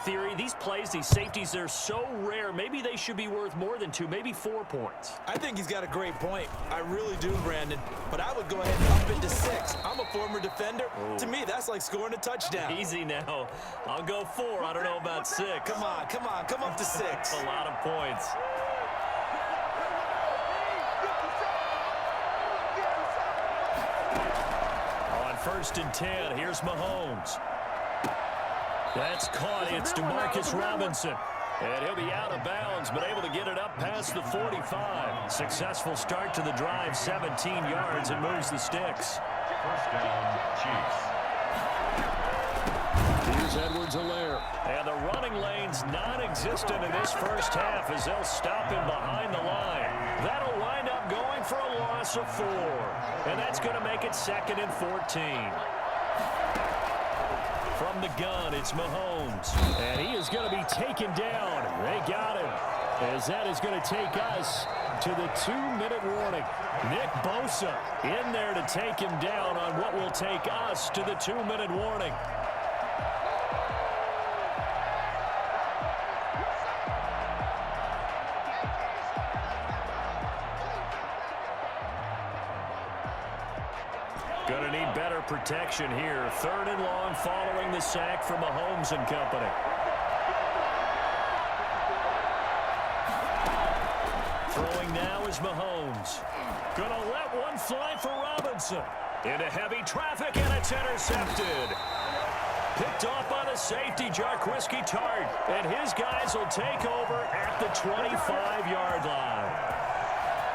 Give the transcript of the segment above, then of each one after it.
Theory, these plays, these safeties, they're so rare. Maybe they should be worth more than 2, maybe 4 points. I think he's got a great point. I really do, Brandon. But I would go ahead and up it to 6. I'm a former defender. Oh. To me, that's like scoring a touchdown. Easy now. I'll go 4. I don't know about 6. Come on. Come up to 6. A lot of points. On 1st and 10, here's Mahomes. That's caught. It's DeMarcus Robinson. And he'll be out of bounds, but able to get it up past the 45. Successful start to the drive, 17 yards, and moves the sticks. First down, Chiefs. Here's Edwards-Helaire. And the running lane's non-existent in this first half as they'll stop him behind the line. That'll wind up going for a loss of 4. And that's going to make it 2nd and 14. From the gun, it's Mahomes. And he is going to be taken down. They got him. As that is going to take us to the 2-minute warning. Nick Bosa in there to take him down on what will take us to the 2-minute warning. Going to need better protection here. 3rd and long following the sack from Mahomes and company. Throwing now is Mahomes. Going to let one fly for Robinson. Into heavy traffic, and it's intercepted. Picked off by the safety, Jarquiski Tart. And his guys will take over at the 25-yard line.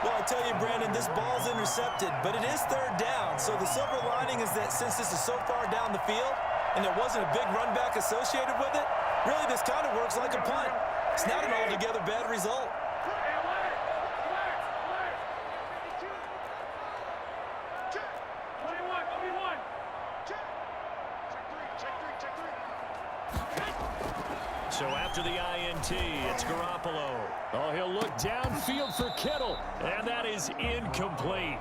Well, I tell you, Brandon, this ball's intercepted, but it is 3rd down. So the silver lining is that since this is so far down the field and there wasn't a big run back associated with it, really this kind of works like a punt. It's not an altogether bad result. So after the INT, it's Garoppolo. Oh, he'll look downfield for Kittle, and that is incomplete.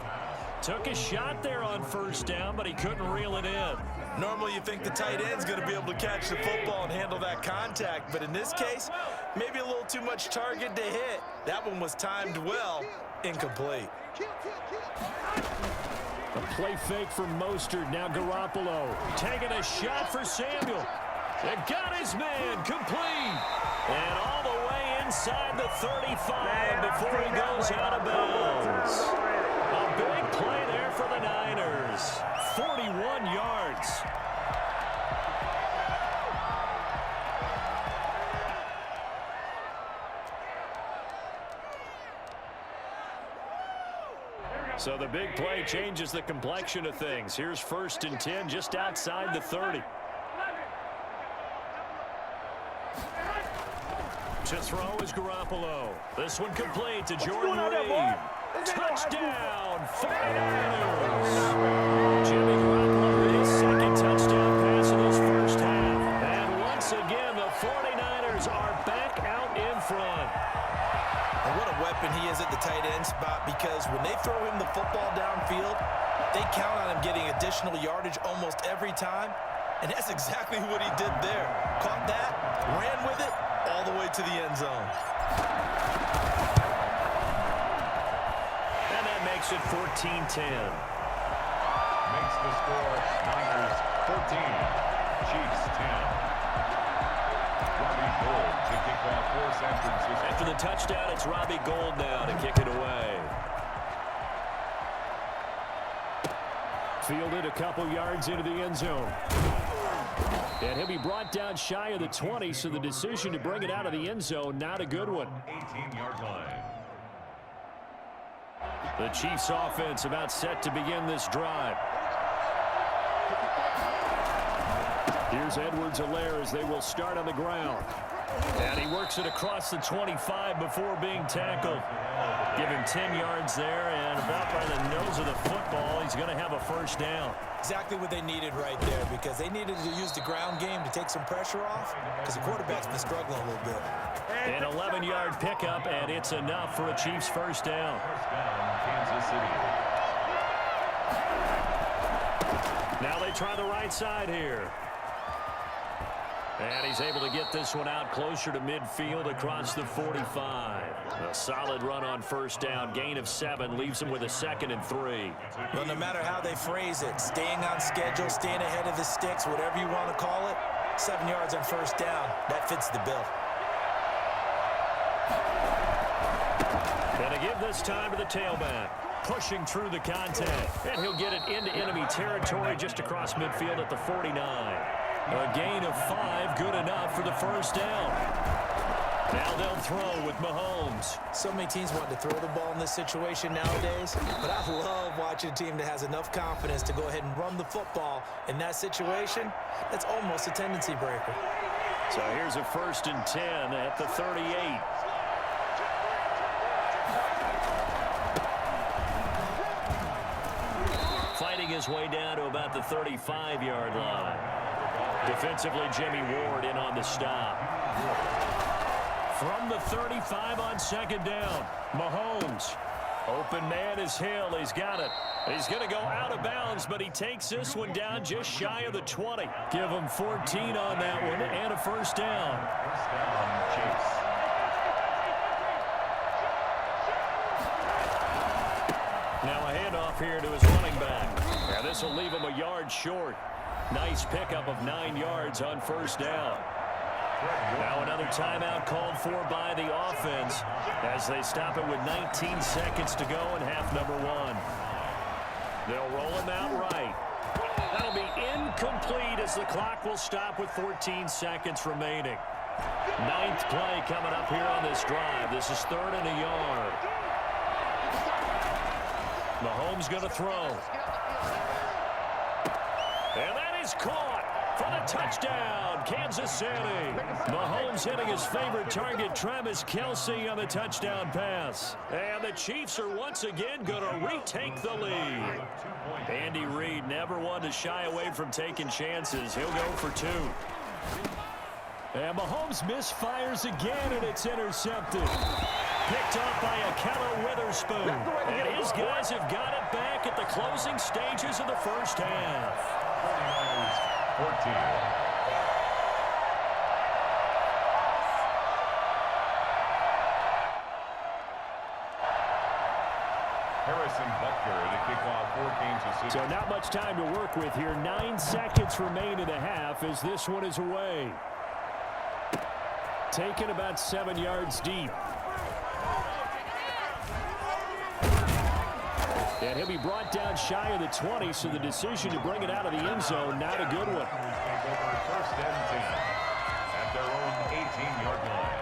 Took a shot there on 1st down, but he couldn't reel it in. Normally you think the tight end's going to be able to catch the football and handle that contact, but in this case, maybe a little too much target to hit. That one was timed well, incomplete. A play fake for Mostert, now Garoppolo. Taking a shot for Samuel. It got his man complete. And all the way inside the 35 before he goes out of bounds. A big play there for the Niners. 41 yards. So the big play changes the complexion of things. Here's 1st and 10 just outside the 30. To throw is Garoppolo. This one complete to Jordan Reed. Touchdown, 49ers. Jimmy Garoppolo, his 2nd touchdown pass of this first half. And once again, the 49ers are back out in front. And what a weapon he is at the tight end spot, because when they throw him the football downfield, they count on him getting additional yardage almost every time. And that's exactly what he did there. Caught that, ran with it, all the way to the end zone. And that makes it 14-10. Makes the score Niners 14, Chiefs 10. Robbie Gould to kick off for San Francisco. After the touchdown, it's Robbie Gould now to kick it away. Fielded a couple yards into the end zone. And he'll be brought down shy of the 20, so the decision to bring it out of the end zone, not a good one. 18-yard line. The Chiefs offense about set to begin this drive. Here's Edwards-Helaire as they will start on the ground. And he works it across the 25 before being tackled. Give him 10 yards there, and about by the nose of the football, he's going to have a 1st down. Exactly what they needed right there, because they needed to use the ground game to take some pressure off, because the quarterback's been struggling a little bit. An 11-yard pickup, and it's enough for a Chiefs 1st down. First down, Kansas City. Now they try the right side here. And he's able to get this one out closer to midfield across the 45. A solid run on first down. Gain of 7 leaves him with a 2nd and 3. Well, no matter how they phrase it, staying on schedule, staying ahead of the sticks, whatever you want to call it, 7 yards on first down, that fits the bill. Going to give this time to the tailback. Pushing through the contact. And he'll get it into enemy territory just across midfield at the 49. A gain of 5, good enough for the first down. Now they'll throw with Mahomes. So many teams want to throw the ball in this situation nowadays, but I love watching a team that has enough confidence to go ahead and run the football. In that situation, that's almost a tendency breaker. So here's a 1st and 10 at the 38. Fighting his way down to about the 35-yard line. Defensively, Jimmy Ward in on the stop. From the 35 on 2nd down, Mahomes. Open man is Hill. He's got it. He's going to go out of bounds, but he takes this one down just shy of the 20. Give him 14 on that one and a first down. First down, Chiefs. Now a handoff here to his running back. Now this will leave him a yard short. Nice pickup of 9 yards on first down. Now another timeout called for by the offense as they stop it with 19 seconds to go in half number 1. They'll roll him out right. That'll be incomplete as the clock will stop with 14 seconds remaining. 9th play coming up here on this drive. This is 3rd and a yard. Mahomes going to throw. And that is caught for the touchdown, Kansas City. Mahomes hitting his favorite target, Travis Kelce, on the touchdown pass. And the Chiefs are once again going to retake the lead. Andy Reid never one to shy away from taking chances. He'll go for 2. And Mahomes misfires again, and it's intercepted. Picked off by Akello Witherspoon. And his guys have got it back at the closing stages of the first half. 14. Harrison Butker to kick off 4 games of season. So not much time to work with here. 9 seconds remain in the half as this one is away. Taken about 7 yards deep. And he'll be brought down shy of the 20, so the decision to bring it out of the end zone, not a good one. Take over 1st and 10 at their own 18-yard line.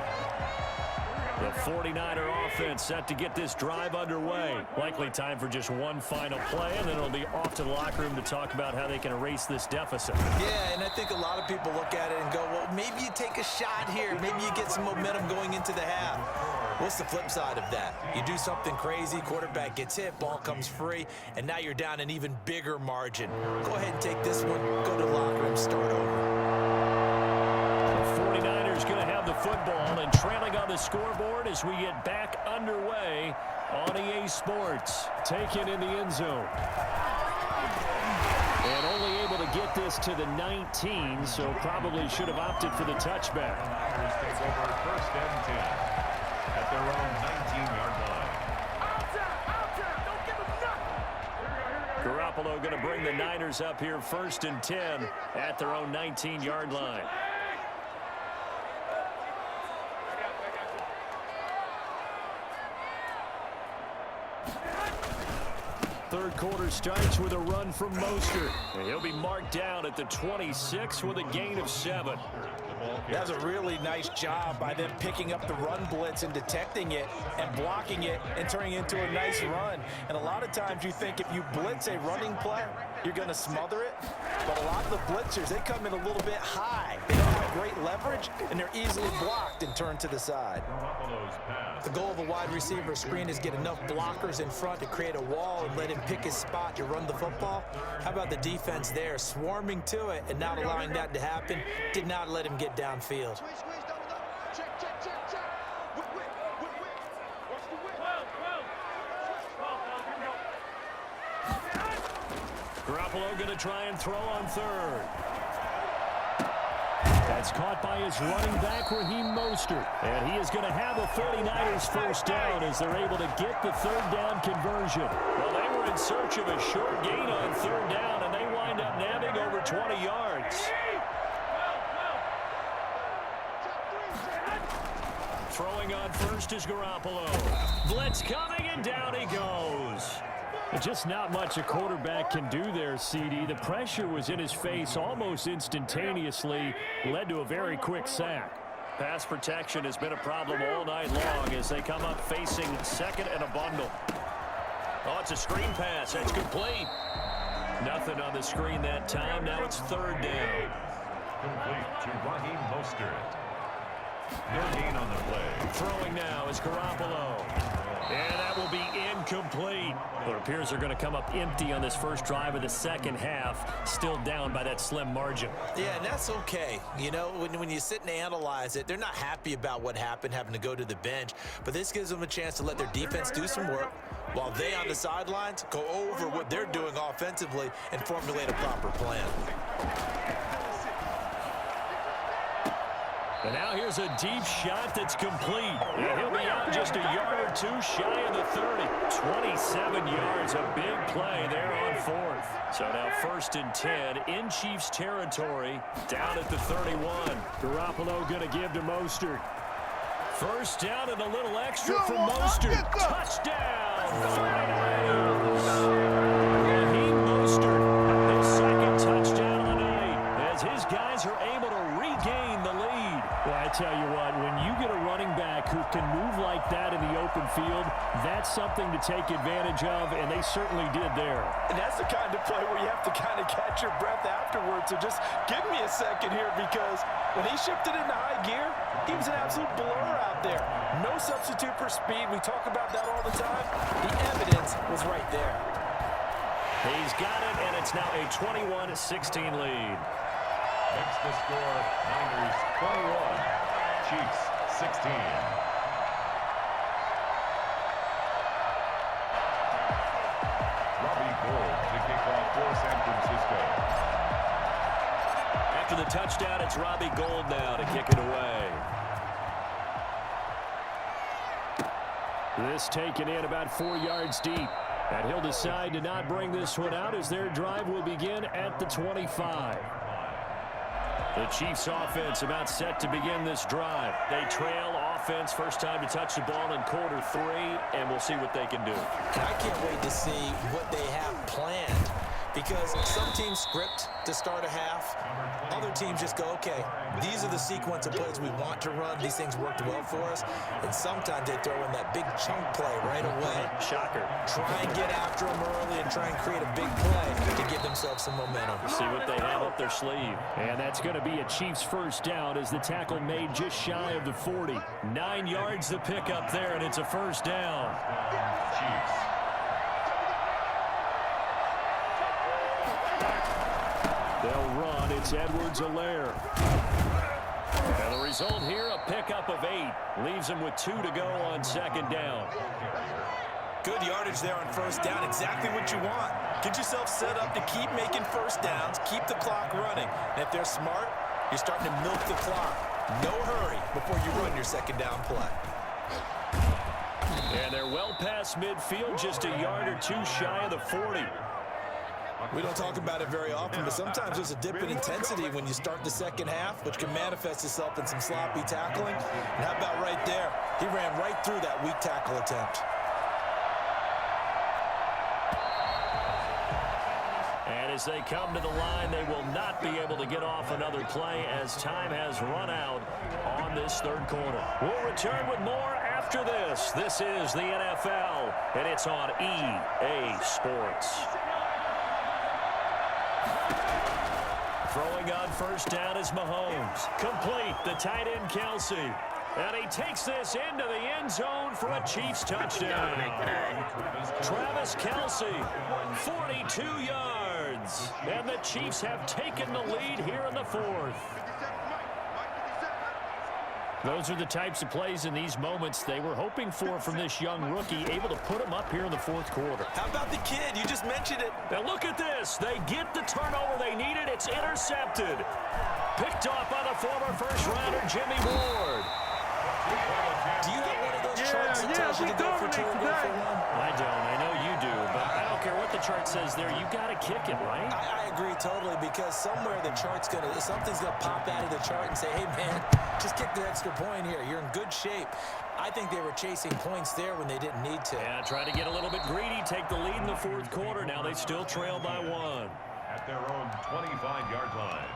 The 49er offense set to get this drive underway. Likely time for just one final play, and then it'll be off to the locker room to talk about how they can erase this deficit. Yeah, and I think a lot of people look at it and go, well, maybe you take a shot here. Maybe you get some momentum going into the half. What's the flip side of that? You do something crazy, quarterback gets hit, ball comes free, and now you're down an even bigger margin. Go ahead and take this one, go to the locker room, start over. The 49ers going to have the football and trailing on the scoreboard as we get back underway on EA Sports. Taken in the end zone. And only able to get this to the 19, so probably should have opted for the touchback. Niners take over 1st and 10 at their own 19-yard line. Garoppolo going to bring the Niners up here 1st and 10 at their own 19-yard line. Third quarter starts with a run from Mostert. And he'll be marked down at the 26 with a gain of 7. That's a really nice job by them picking up the run blitz and detecting it and blocking it and turning it into a nice run. And a lot of times you think if you blitz a running play, you're going to smother it. But a lot of the blitzers, they come in a little bit high. They don't have great leverage, and they're easily blocked and turned to the side. The goal of a wide receiver screen is get enough blockers in front to create a wall and let him pick his spot to run the football. How about the defense there, swarming to it and not allowing that to happen? Did not let him get downfield. Garoppolo going to try and throw on 3rd. It's caught by his running back, Raheem Mostert. And he is going to have a 49ers first down as they're able to get the third down conversion. Well, they were in search of a short gain on third down, and they wind up nabbing over 20 yards. Throwing on first is Garoppolo. Blitz coming, and down he goes. Just not much a quarterback can do there, CD. The pressure was in his face almost instantaneously, led to a very quick sack. Pass protection has been a problem all night long as they come up facing second and a bundle. Oh, it's a screen pass. That's complete. Nothing on the screen that time. Now it's third down. Complete to Raheem Mostert. No gain on the play. Throwing now is Garoppolo. And that will be incomplete. Well, it appears they're going to come up empty on this first drive of the second half, still down by that slim margin. Yeah, and that's okay. You know, when you sit and analyze it, they're not happy about what happened, having to go to the bench. But this gives them a chance to let their defense do some work while they on the sidelines go over what they're doing offensively and formulate a proper plan. And now here's a deep shot that's complete. And he'll be out just a yard or two shy of the 30. 27 yards, a big play there on fourth. So now first and 10 in Chiefs territory, down at the 31. Garoppolo going to give to Mostert. First down and a little extra from Mostert. Touchdown! 49ers. Raheem Mostert, his second touchdown of the night, as his guys are able to regain the lead. Well, I tell you what, when you get a running back who can move like that in the open field, that's something to take advantage of, and they certainly did there. And that's the kind of play where you have to kind of catch your breath afterwards. So just give me a second here, because when he shifted into high gear, he was an absolute blur out there. No substitute for speed. We talk about that all the time. The evidence was right there. He's got it, and it's now a 21-16 lead. Makes the score Niners 21, Chiefs 16. Robbie Gould to kick off for San Francisco. After the touchdown, it's Robbie Gould now to kick it away. This taken in about 4 yards deep. And he'll decide to not bring this one out as their drive will begin at the 25. The Chiefs offense about set to begin this drive. They trail offense, first time to touch the ball in quarter 3, and we'll see what they can do. I can't wait to see what they have planned, because some teams script to start a half. Other teams just go, okay, these are the sequence of plays we want to run. These things worked well for us. And sometimes they throw in that big chunk play right away. Shocker. Try and get after them early and try and create a big play to give themselves some momentum. See what they have up their sleeve. And that's going to be a Chiefs first down as the tackle made just shy of the 40. 9 yards to pick up there, and it's a first down. Chiefs. They'll run. It's Edwards-Helaire. And the result here, a pickup of 8. Leaves them with 2 to go on second down. Good yardage there on first down. Exactly what you want. Get yourself set up to keep making first downs, keep the clock running. And if they're smart, you're starting to milk the clock. No hurry before you run your second down play. And they're well past midfield, just a yard or 2 shy of the 40. We don't talk about it very often, but sometimes there's a dip in intensity when you start the second half, which can manifest itself in some sloppy tackling. And how about right there? He ran right through that weak tackle attempt. And as they come to the line, they will not be able to get off another play as time has run out on this third quarter. We'll return with more after this. This is the NFL, and it's on EA Sports. Throwing on first down is Mahomes. Complete, the tight end Kelsey. And he takes this into the end zone for a Chiefs touchdown. Travis Kelsey, 42 yards. And the Chiefs have taken the lead here in the fourth. Those are the types of plays in these moments they were hoping for from this young rookie, able to put him up here in the fourth quarter. How about the kid? You just mentioned it. Now look at this. They get the turnover they needed. It's intercepted. Picked off by the former first-rounder Jimmy Ward. Do you have one of those charts that tells you to go for 2 and go for 1? I don't. I know you do, but I don't care what the chart says there. You got to kick it, right? I agree totally, because somewhere the chart's something's gonna pop out of the chart and say, hey man, just kick the extra point here. You're in good shape. I think they were chasing points there when they didn't need to. Yeah, try to get a little bit greedy, take the lead in the fourth quarter. Now they still trail by 1. At their own 25-yard line.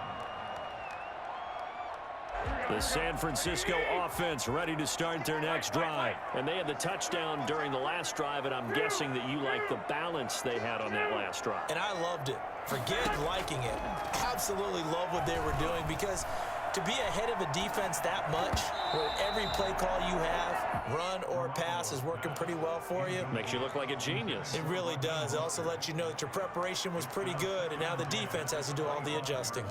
The San Francisco offense ready to start their next drive. And they had the touchdown during the last drive, and I'm guessing that you like the balance they had on that last drive. And I loved it. Forget liking it. Absolutely love what they were doing, because to be ahead of a defense that much, where every play call you have, run or pass, is working pretty well for you. Makes you look like a genius. It really does. It also lets you know that your preparation was pretty good, and now the defense has to do all the adjusting.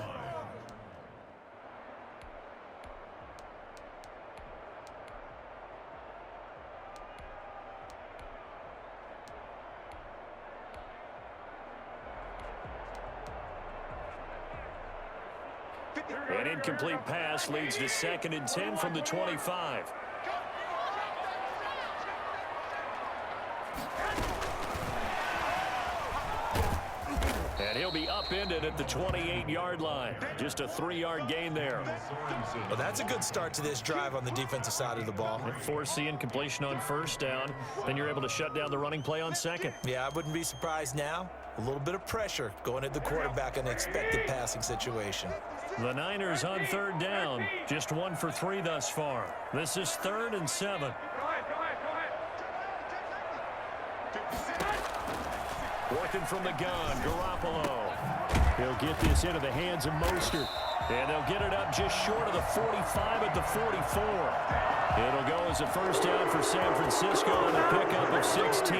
An incomplete pass leads to 2nd and 10 from the 25. And he'll be upended at the 28-yard line. Just a 3-yard gain there. Well, that's a good start to this drive on the defensive side of the ball. Force the incompletion on first down. Then you're able to shut down the running play on second. Yeah, I wouldn't be surprised now. A little bit of pressure going at the quarterback in an expected passing situation. The Niners on 3rd down. Just 1 for 3 thus far. This is 3rd and 7. Working from the gun, Garoppolo. He'll get this into the hands of Mostert. And they'll get it up just short of the 45 at the 44. It'll go as a first down for San Francisco and a pickup of 16.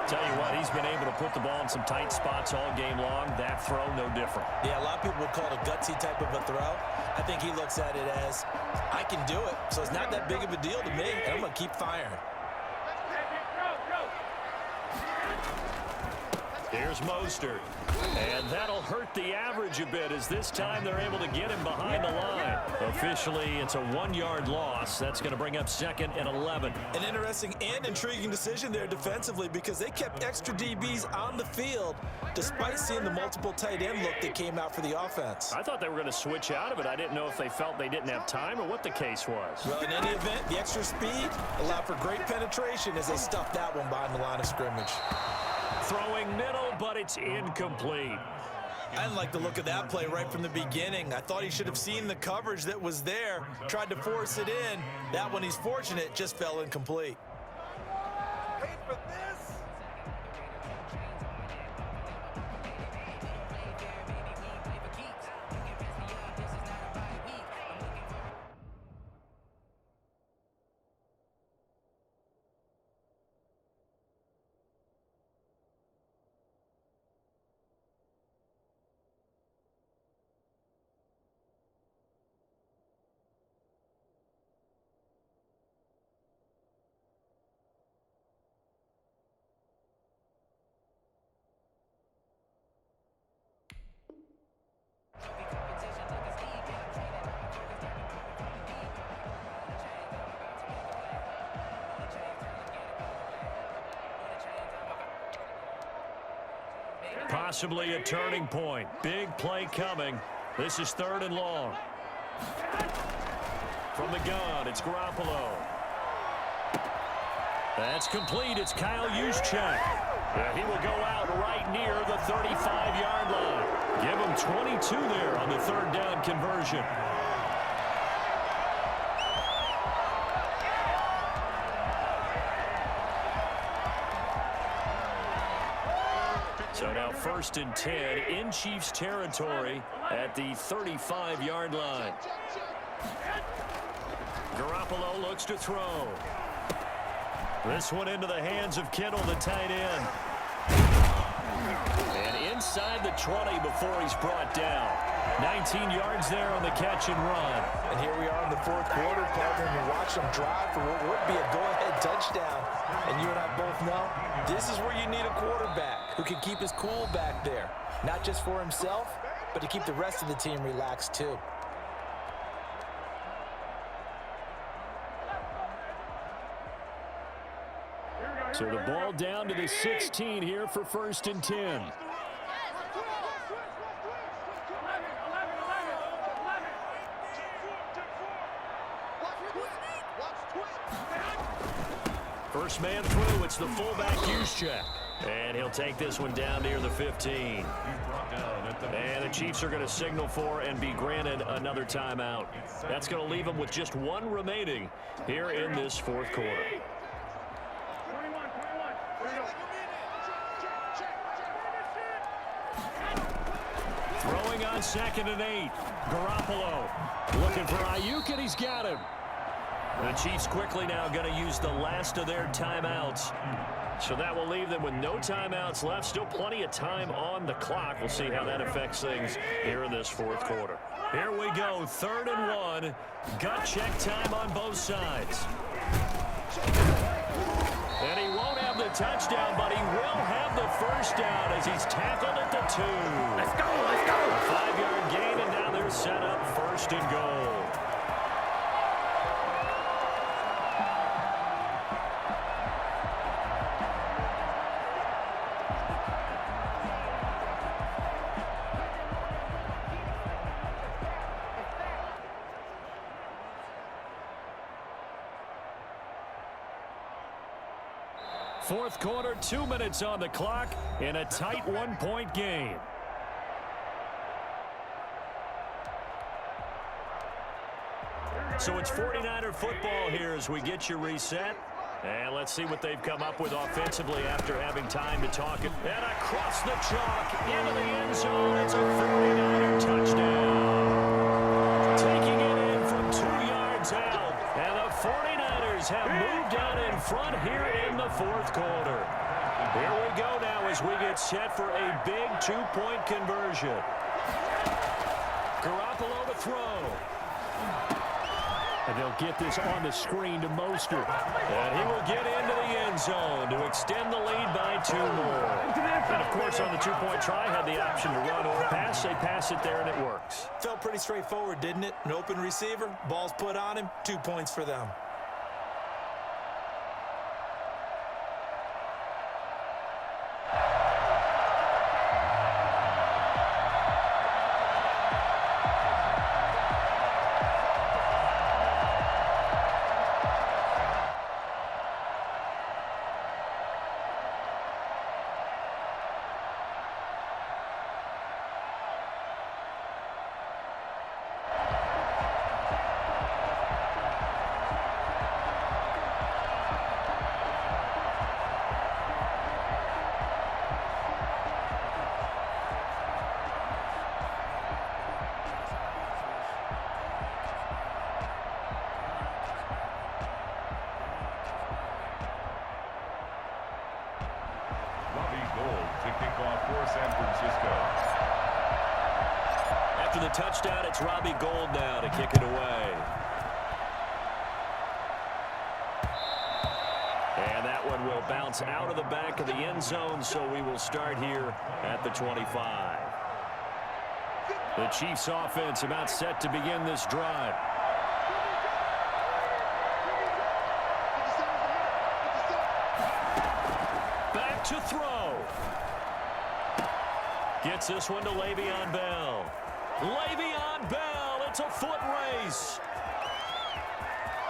Tell you what, he's been able to put the ball in some tight spots all game long. That throw, no different. Yeah, a lot of people would call it a gutsy type of a throw. I think he looks at it as, I can do it, so it's not that big of a deal to me, and I'm going to keep firing. Here's Mostert. And that'll hurt the average a bit, as this time they're able to get him behind the line. Officially, it's a 1-yard loss. That's going to bring up 2nd and 11. An interesting and intriguing decision there defensively, because they kept extra DBs on the field despite seeing the multiple tight end look that came out for the offense. I thought they were going to switch out of it. I didn't know if they felt they didn't have time or what the case was. Well, in any event, the extra speed allowed for great penetration as they stuffed that one behind the line of scrimmage. Throwing middle, but it's incomplete. I didn't like the look of that play right from the beginning. I thought he should have seen the coverage that was there, tried to force it in. That one, he's fortunate, just fell incomplete. Paid for this. Possibly a turning point. Big play coming. This is 3rd and long. From the gun, it's Garoppolo. That's complete. It's Kyle Juszczyk. He will go out right near the 35-yard line. Give him 22 there on the 3rd down conversion. So now 1st and 10 in Chiefs territory at the 35-yard line. Garoppolo looks to throw. This one into the hands of Kittle, the tight end. And inside the 20 before he's brought down. 19 yards there on the catch and run. And here we are in the 4th quarter, partner, and you watch them drive for what would be a go-ahead touchdown. And you and I both know this is where you need a quarterback who can keep his cool back there. Not just for himself, but to keep the rest of the team relaxed too. So the ball down to the 16 here for 1st and 10. First man through, it's the fullback Juszczyk. And he'll take this one down near the 15. And the Chiefs are going to signal for and be granted another timeout. That's going to leave them with just one remaining here in this 4th quarter. Throwing on 2nd and 8. Garoppolo looking for Ayuk, and he's got him. The Chiefs quickly now going to use the last of their timeouts. So that will leave them with no timeouts left. Still plenty of time on the clock. We'll see how that affects things here in this 4th quarter. Here we go, 3rd and 1. Gut check time on both sides. And he won't have the touchdown, but he will have the first down as he's tackled at the 2. Let's go, let's go. A 5-yard gain, and now they're set up 1st and goal. Fourth quarter, 2 minutes on the clock in a tight 1-point game. So it's 49er football here as we get you reset. And let's see what they've come up with offensively after having time to talk it. And across the chalk into the end zone. It's a 49er touchdown. Taking it in from 2 yards out. And the 49ers have moved out in front here in the 4th quarter. Here we go now as we get set for a big 2-point conversion. Garoppolo to throw. And they'll get this on the screen to Mostert. And he will get into the end zone to extend the lead by 2 more. And, of course, on the 2-point try, had the option to run or pass. They pass it there, and it works. Felt pretty straightforward, didn't it? An open receiver, ball's put on him, 2 points for them. After the touchdown, it's Robbie Gould now to kick it away. And that one will bounce out of the back of the end zone, so we will start here at the 25. The Chiefs offense about set to begin this drive. Back to throw. Gets this one to Le'Veon Bell. Le'Veon Bell, it's a foot race.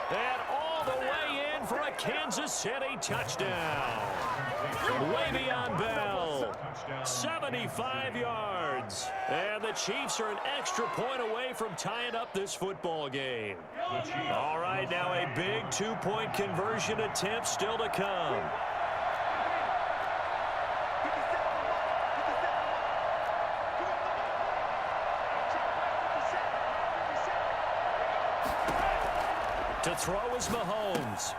And all the way in for a Kansas City touchdown. Le'Veon Bell, 75 yards. And the Chiefs are an extra point away from tying up this football game. All right, now a big 2-point conversion attempt still to come. To throw is Mahomes.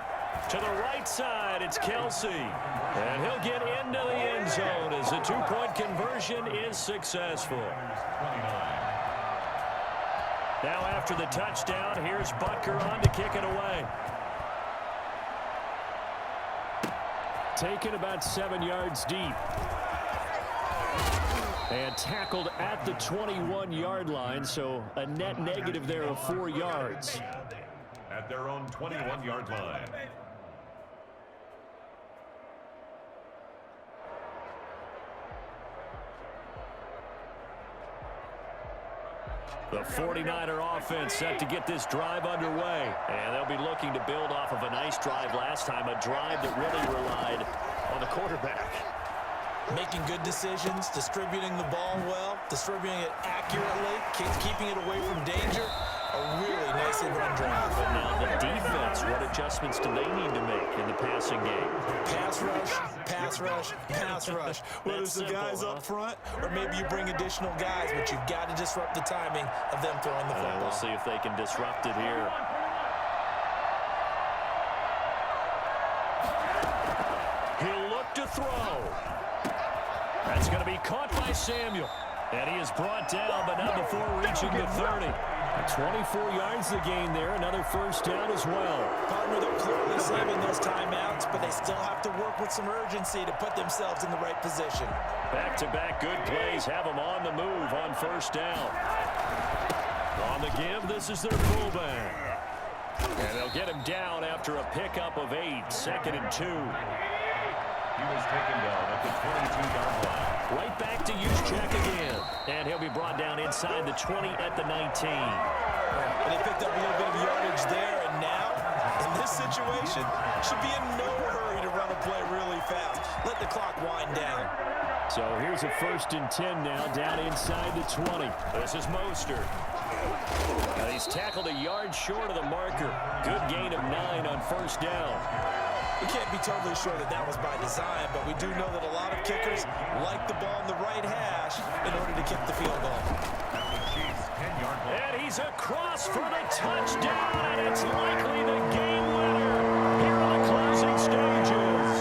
To the right side, it's Kelsey. And he'll get into the end zone as the 2-point conversion is successful. Now after the touchdown, here's Butker on to kick it away. Taken about 7 yards deep. And tackled at the 21-yard line, so a net negative there of 4 yards. At their own 21-yard line. The 49er offense set to get this drive underway. And they'll be looking to build off of a nice drive last time, a drive that really relied on the quarterback. Making good decisions, distributing the ball well, distributing it accurately, keeping it away from danger. A really nicely run drive. But now the defense, what adjustments do they need to make in the passing game? Pass rush, pass rush, pass rush. Whether it's the guys up front or maybe you bring additional guys, but you've got to disrupt the timing of them throwing the football. We'll see if they can disrupt it here. He'll look to throw. That's going to be caught by Samuel. And he is brought down, but not before reaching the 30. 24 yards to gain there. Another first down as well. Partner, they're clearly saving those timeouts, but they still have to work with some urgency to put themselves in the right position. Back-to-back good plays have them on the move on first down. On the give, this is their fullback. And they'll get him down after a pickup of 8, 2nd and 2. He was taken down at the 22-yard line. Right back to use check again. And he'll be brought down inside the 20 at the 19. And they picked up a little bit of yardage there, and now, in this situation, should be in no hurry to run a play really fast. Let the clock wind down. So here's a 1st and 10 now, down inside the 20. This is Mostert. And he's tackled a yard short of the marker. Good gain of 9 on first down. We can't be totally sure that that was by design, but we do know that a lot of kickers like the ball in the right hash in order to kick the field goal. Chiefs 10-yard line. And he's across for the touchdown, and it's likely the game winner here in the closing stages.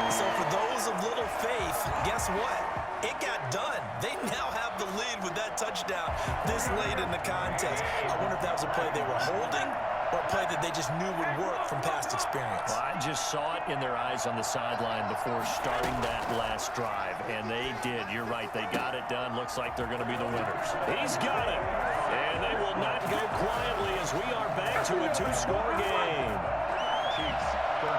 So for those of little faith, guess what? It got done. They now have the lead with that touchdown this late in the contest. I wonder if that was a play they were holding or a play that they just knew would work from past experience. Well, I just saw it in their eyes on the sideline before starting that last drive, and they did. You're right. They got it done. Looks like they're going to be the winners. He's got it. And they will not go quietly as we are back to a 2-score game. Chiefs 30.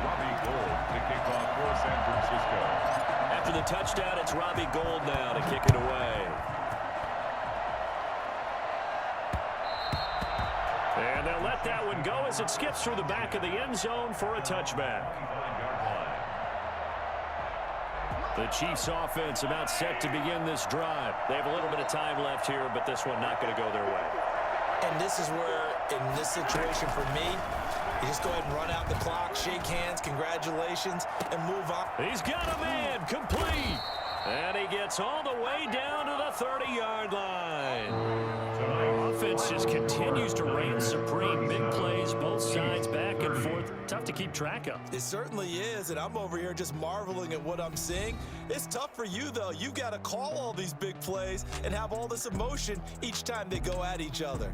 Robbie Gould to kick off for San Francisco. After the touchdown, it's Robbie Gould now to kick it away. And they'll let that one go as it skips through the back of the end zone for a touchback. 9-yard line. The Chiefs offense about set to begin this drive. They have a little bit of time left here, but this one not going to go their way. And this is where, in this situation for me, you just go ahead and run out the clock, shake hands, congratulations, and move on. He's got a man, complete. And he gets all the way down to the 30-yard line. Offense just continues to reign supreme. Big plays, both sides, back and forth. Tough to keep track of. It certainly is, and I'm over here just marveling at what I'm seeing. It's tough for you, though. You've got to call all these big plays and have all this emotion each time they go at each other.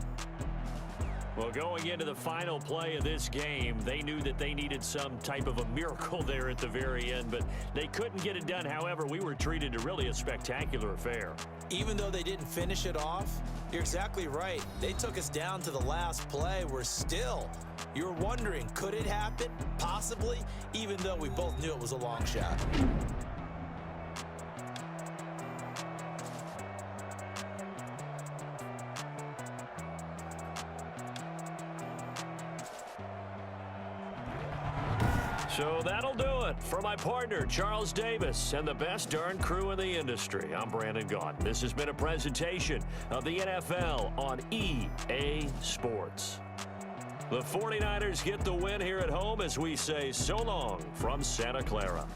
Well, going into the final play of this game, they knew that they needed some type of a miracle there at the very end, but they couldn't get it done. However, we were treated to really a spectacular affair. Even though they didn't finish it off, you're exactly right. They took us down to the last play. You're wondering, could it happen? Possibly, even though we both knew it was a long shot. So that'll do it. For my partner, Charles Davis, and the best darn crew in the industry, I'm Brandon Gaudin. This has been a presentation of the NFL on EA Sports. The 49ers get the win here at home as we say so long from Santa Clara.